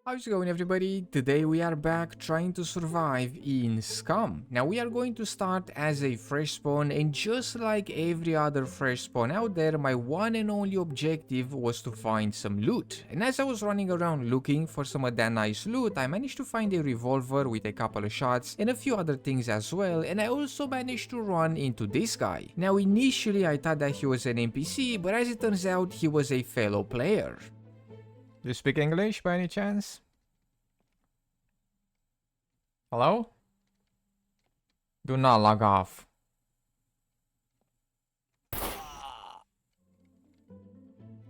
How's it going, everybody? Today we are back trying to survive in Scum. Now we are going to start as a fresh spawn, and just like every other fresh spawn out there, my one and only objective was to find some loot. And as I was running around looking for some of that nice loot, I managed to find a revolver with a couple of shots and a few other things as well, and I also managed to run into this guy. Now initially I thought that he was an NPC, but as it turns out he was a fellow player. Do you speak English by any chance? Hello? Do not log off.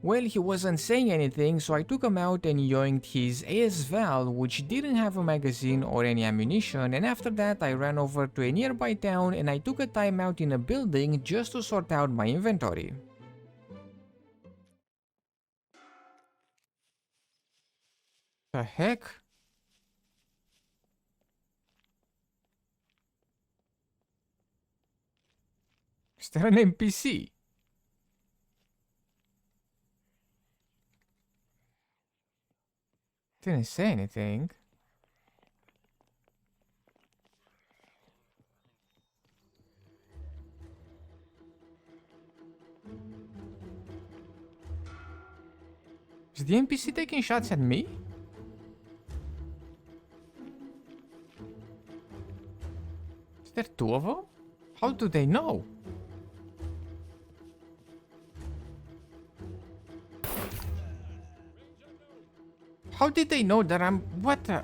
Well, he wasn't saying anything, so I took him out and yoinked his AS-Val, which didn't have a magazine or any ammunition, and after that I ran over to a nearby town and I took a timeout in a building just to sort out my inventory. The heck? Is there an NPC? Didn't say anything. Is the NPC taking shots at me? Is there two of them? How do they know? How did they know that I'm... What the...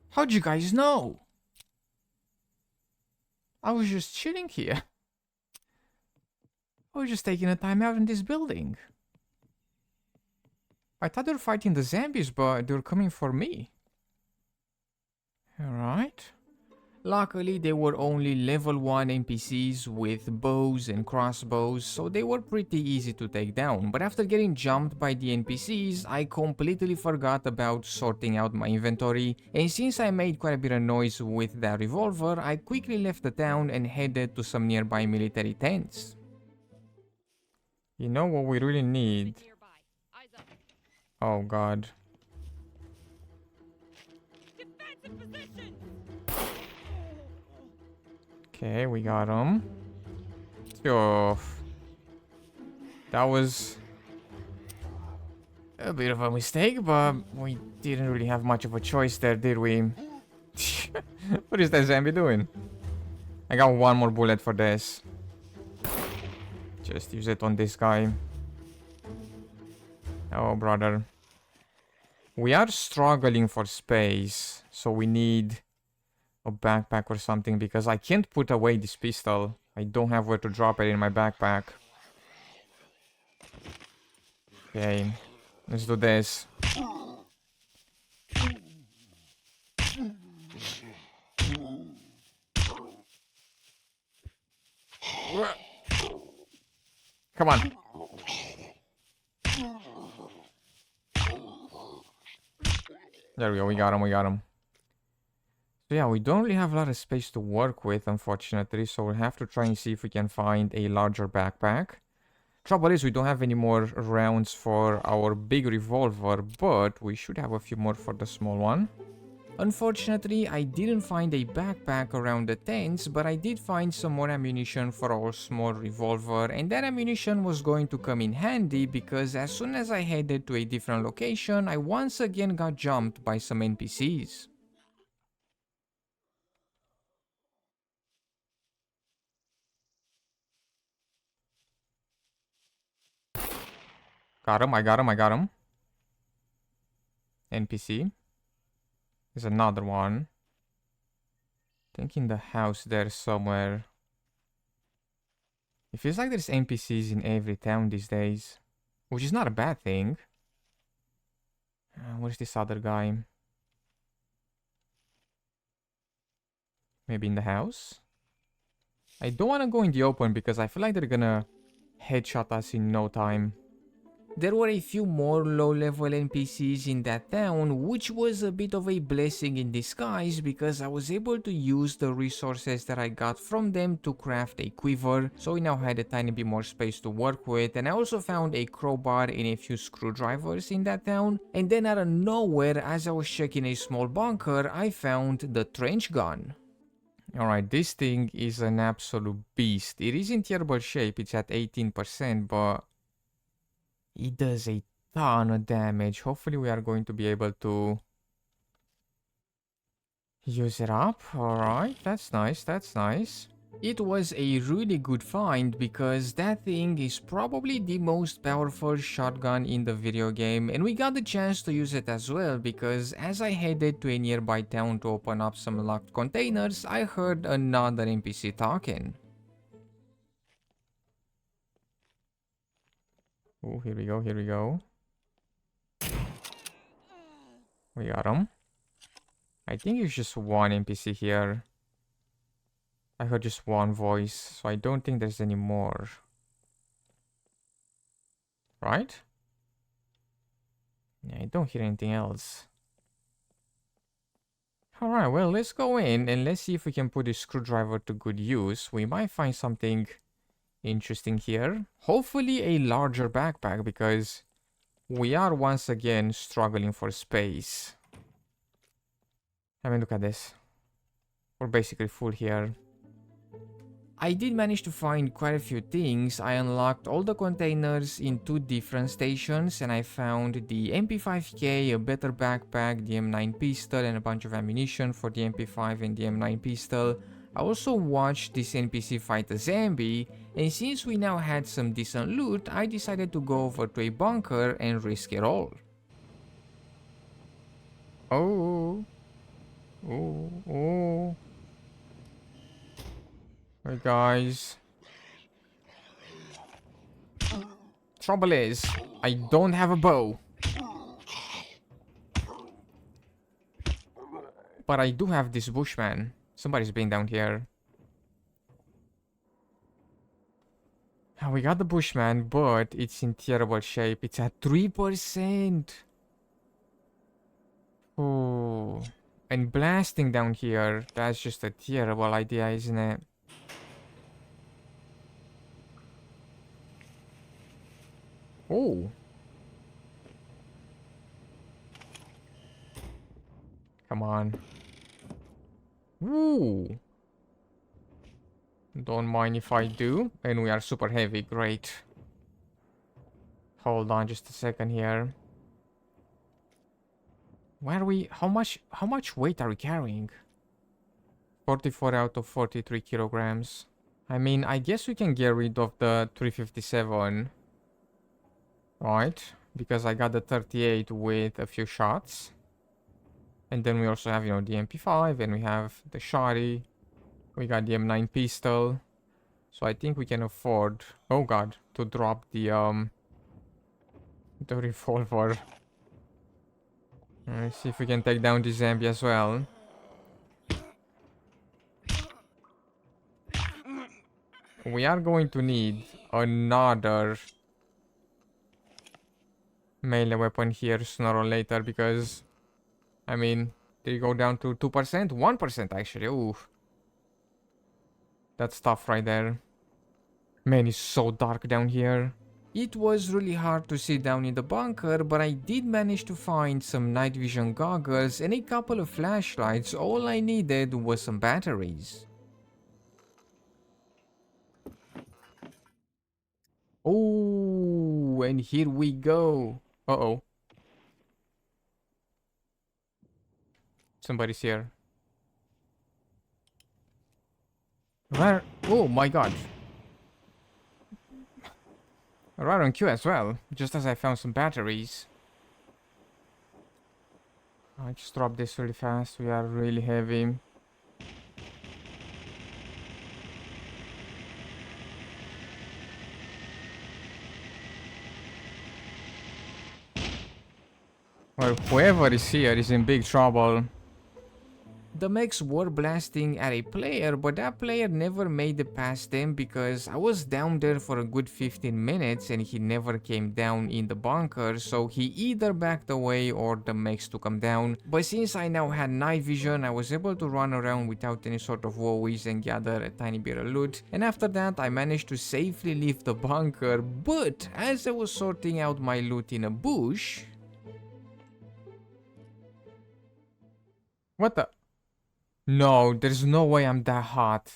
How'd you guys know? I was just chilling here. I was just taking a time out in this building. I thought they were fighting the zombies, but they were coming for me. Alright. Luckily, they were only level 1 NPCs with bows and crossbows, so they were pretty easy to take down. But after getting jumped by the NPCs, I completely forgot about sorting out my inventory, and since I made quite a bit of noise with that revolver, I quickly left the town and headed to some nearby military tents. You know what we really need? Oh god. Okay, we got him. Oh, that was a bit of a mistake, but we didn't really have much of a choice there, did we? What is that zombie doing? I got one more bullet for this. Just use it on this guy. Oh, brother. We are struggling for space, so we need a backpack or something, because I can't put away this pistol. I don't have where to drop it in my backpack. Okay, let's do this. Come on. There we go, we got him. So yeah, we don't really have a lot of space to work with, unfortunately, so we'll have to try and see if we can find a larger backpack. Trouble is, we don't have any more rounds for our big revolver, but we should have a few more for the small one. Unfortunately, I didn't find a backpack around the tents, but I did find some more ammunition for our small revolver, and that ammunition was going to come in handy because as soon as I headed to a different location, I once again got jumped by some NPCs. Got him, I got him. NPC. There's another one. I think in the house there somewhere. It feels like there's NPCs in every town these days, which is not a bad thing. Where's this other guy? Maybe in the house? I don't want to go in the open because I feel like they're gonna headshot us in no time. There were a few more low-level NPCs in that town, which was a bit of a blessing in disguise because I was able to use the resources that I got from them to craft a quiver, so we now had a tiny bit more space to work with. And I also found a crowbar and a few screwdrivers in that town, and then out of nowhere, as I was checking a small bunker, I found the trench gun. Alright, this thing is an absolute beast. It is in terrible shape, it's at 18%, but it does a ton of damage. Hopefully we are going to be able to use it up. Alright, that's nice, that's nice. It was a really good find because that thing is probably the most powerful shotgun in the video game, and we got the chance to use it as well because as I headed to a nearby town to open up some locked containers, I heard another NPC talking. Oh, here we go, here we go. We got him. I think it's just one NPC here. I heard just one voice, so I don't think there's any more. Right? Yeah, I don't hear anything else. Alright, well, let's go in and let's see if we can put this screwdriver to good use. We might find something interesting here. Hopefully a larger backpack because we are once again struggling for space. I mean, look at this. We're basically full here. I did manage to find quite a few things. I unlocked all the containers in 2 different stations and I found the MP5K, a better backpack, the M9 pistol and a bunch of ammunition for the MP5 and the M9 pistol. I also watched this NPC fight a zombie, and since we now had some decent loot, I decided to go over to a bunker and risk it all. Oh. Oh, oh. Hey guys. Trouble is, I don't have a bow. But I do have this bushman. Somebody's been down here. We got the bushman, but it's in terrible shape. It's at 3%. Oh. And blasting down here, that's just a terrible idea, isn't it? Oh. Come on. Ooh. Don't mind if I do. And we are super heavy, great. Hold on just a second here. Where are we? How much weight are we carrying? 44 out of 43 kilograms. I mean, I guess we can get rid of the 357. Right? Because I got the 38 with a few shots. And then we also have, you know, the MP5 and we have the shotty. We got the M9 pistol. So I think we can afford, oh god, to drop the revolver. Let's see if we can take down the zombie as well. We are going to need another melee weapon here sooner or later because, I mean, did it go down to 2%? 1% actually. Ooh. That's tough right there. Man, it's so dark down here. It was really hard to see down in the bunker, but I did manage to find some night vision goggles and a couple of flashlights. All I needed was some batteries. Oh, and here we go. Uh-oh. Somebody's here. Where? Oh my god. Right on cue as well, just as I found some batteries. I just dropped this really fast, we are really heavy. Well, whoever is here is in big trouble. The mechs were blasting at a player, but that player never made it past them because I was down there for a good 15 minutes and he never came down in the bunker, so he either backed away or the mechs took him down. But since I now had night vision, I was able to run around without any sort of worries and gather a tiny bit of loot. And after that, I managed to safely leave the bunker, but as I was sorting out my loot in a bush... What the... No, there's no way I'm that hot.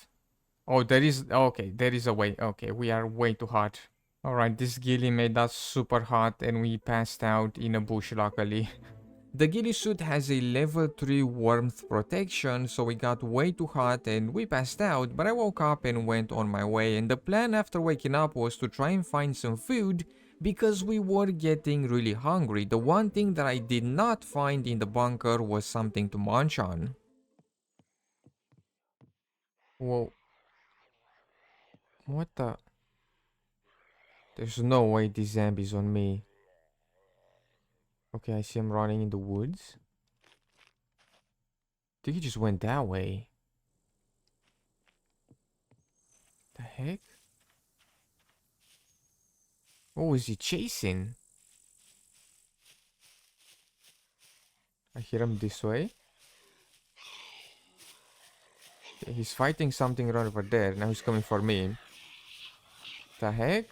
Oh, there is... Okay, there is a way. Okay, we are way too hot. Alright, this ghillie made us super hot and we passed out in a bush luckily. The ghillie suit has a level 3 warmth protection, so we got way too hot and we passed out, but I woke up and went on my way, and the plan after waking up was to try and find some food because we were getting really hungry. The one thing that I did not find in the bunker was something to munch on. Whoa. What the? There's no way this zombie's on me. Okay, I see him running in the woods. I think he just went that way. The heck? What was he chasing? I hear him this way. Okay, he's fighting something right over there. Now he's coming for me. The heck?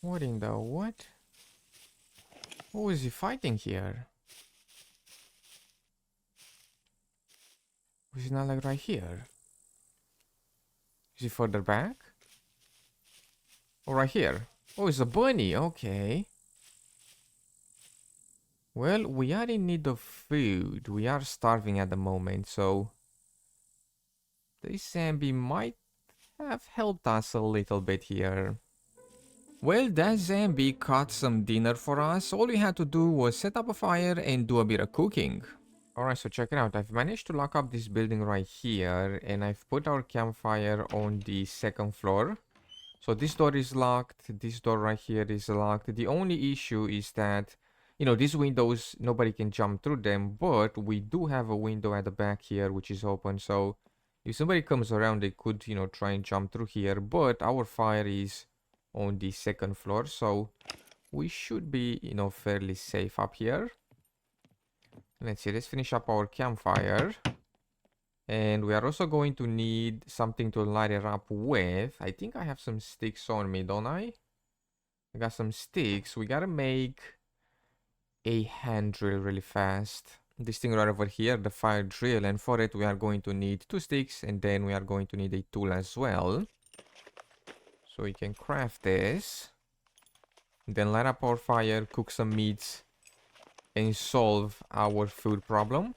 What in the what? Who is he fighting here? Was he not like right here? Is he further back? Oh, right here. Oh, it's a bunny. Okay. Well, we are in need of food. We are starving at the moment, so this zombie might have helped us a little bit here. Well, that zombie caught some dinner for us. All we had to do was set up a fire and do a bit of cooking. Alright, so check it out. I've managed to lock up this building right here, and I've put our campfire on the second floor. So this door is locked. This door right here is locked. The only issue is that, you know, these windows, nobody can jump through them, but we do have a window at the back here which is open. So if somebody comes around, they could, you know, try and jump through here, but our fire is on the second floor, so we should be, you know, fairly safe up here. Let's see, let's finish up our campfire. And we are also going to need something to light it up with. I think I have some sticks on me, don't I? I got some sticks. We gotta make a hand drill really fast. This thing right over here, the fire drill, and for it we are going to need 2 sticks, and then we are going to need a tool as well. So we can craft this, then light up our fire, cook some meats, and solve our food problem.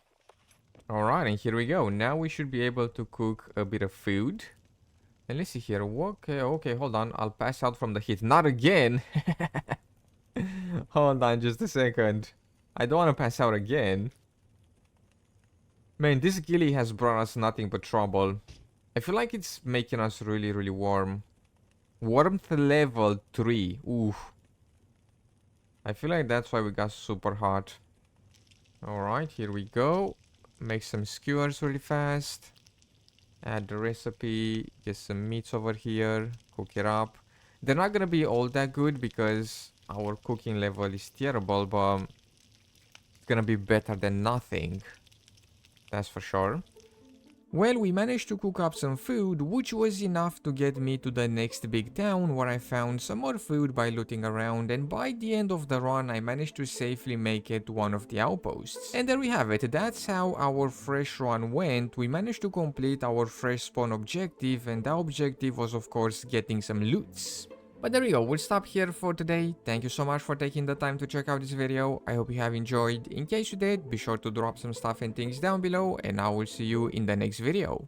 Alright, and here we go. Now we should be able to cook a bit of food. And let's see here. Okay, okay, hold on. I'll pass out from the heat. Not again! Hold on just a second. I don't want to pass out again. Man, this ghillie has brought us nothing but trouble. I feel like it's making us really, really warm. Warmth level 3. Ooh. I feel like that's why we got super hot. Alright, here we go. Make some skewers really fast. Add the recipe. Get some meats over here. Cook it up. They're not gonna be all that good because our cooking level is terrible, but it's gonna be better than nothing. That's for sure. Well, we managed to cook up some food, which was enough to get me to the next big town, where I found some more food by looting around, and by the end of the run I managed to safely make it to one of the outposts. And there we have it, that's how our fresh run went. We managed to complete our fresh spawn objective, and that objective was of course getting some loots. But there we go, we'll stop here for today. Thank you so much for taking the time to check out this video. I hope you have enjoyed. In case you did, be sure to drop some stuff and things down below, and I will see you in the next video.